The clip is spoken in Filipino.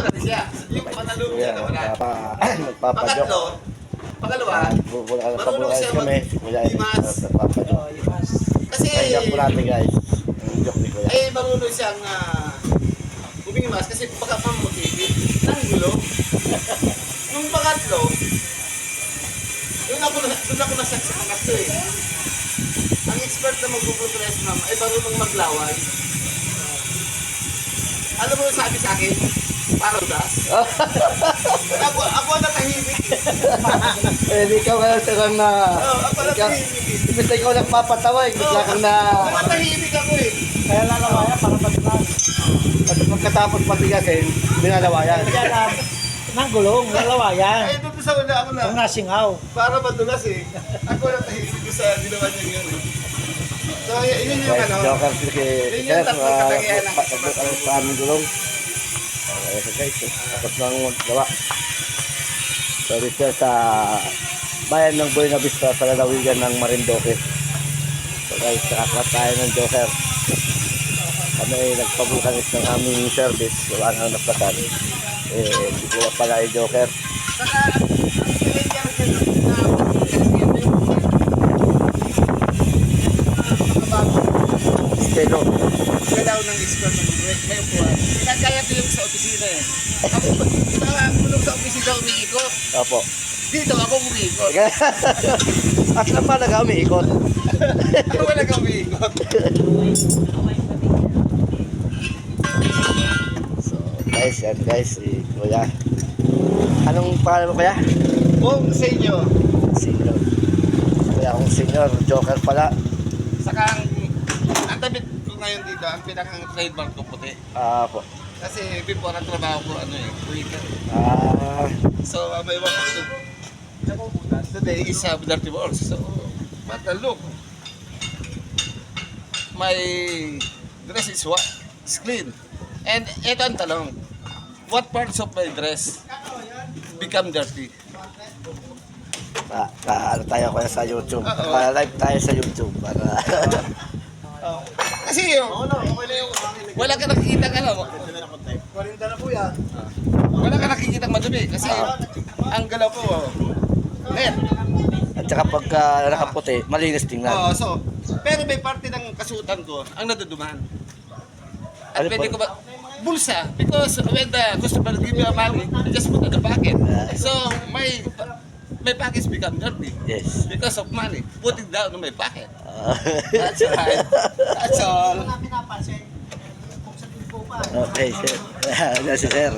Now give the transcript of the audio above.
na siya. Yung panalong niya na wala. Nagpapadyok. Pangalawa, Marunong siya mag-imas. Nagpapadyok. Kasi, Joke po natin guys. Joke ni Kuya. marunong siyang umimas kasi baka mamutipid ng gulo. Nung pangatlo, doon ako nasak sa pangatlo eh. Ang expert na mag-progress ma'am ay marunong maglaway. Alam mo yung sabi sa akin? Parodas. Ako natahimik. Ikaw ka lang sarang na... Ako natahimik. Imbis na ikaw nagpapatawa, bigla kang na... Natahimik ako eh. Kaya lalawayan para matulas. At pagkatapos patigasin, binalawayan. Kaya nang gulong, lalawayan. Ay, doon sa una ako na. Ang nasingaw. Para madulas eh. Ako natahimik ko sa ginawa niya yun eh. So, yun yung ano. Joker sige. Yun yung tatlong katangian ng Sa aming gulong. Okay guys, tapos nang gawa. So dito sa bayan ng Buena Vista sa lalawigan ng Marinduque. So guys, nakakat tayo ng Joker. Kami ay nagpabulkanis ng aming service. Wala nang naplatan. Hindi ko pala ay Joker. Saka, Stelo. galaw ng expert ng buwet. May upuan. Kaya ko yung sa opisina eh. Ako, kulong sa opisina umiikot. Opo. Dito ako umiikot. At lang pa nag-umiikot. Ako wala kang umiikot. So guys, yan guys, si Kuya. Anong pangalan mo Kuya? Kung sa inyo, Senior. Kuya akong senior, Joker pala. saka ang tabit ko ngayon dito, ang pinakang trademark ko puti. Po. Kasi before ang trabaho ko, waiter. So, may one today is dirty balls. So, but look, my dress is what? It's clean. And ito ang tanong, what parts of my dress become dirty? Ano tayo Kuya sa YouTube? Oo. Live tayo sa YouTube para Kasi wala ka nakikita ka ano. 40 na po yan. Wala ka nakikita madumi kasi ang galaw ko, net. at saka pagka nakaputi, malinis tingnan. So, pero may parte ng kasuotan ko ang naduduman. At Ano pwede po? ko ba, bulsa, because when the customer give you a money, you just put in the pocket. So, my pockets become dirty Yes. because of money. Put it down in my pocket. That's right. That's all. Pinapansin. Kung sa tingko pa. Okay, sir. Yan si sir.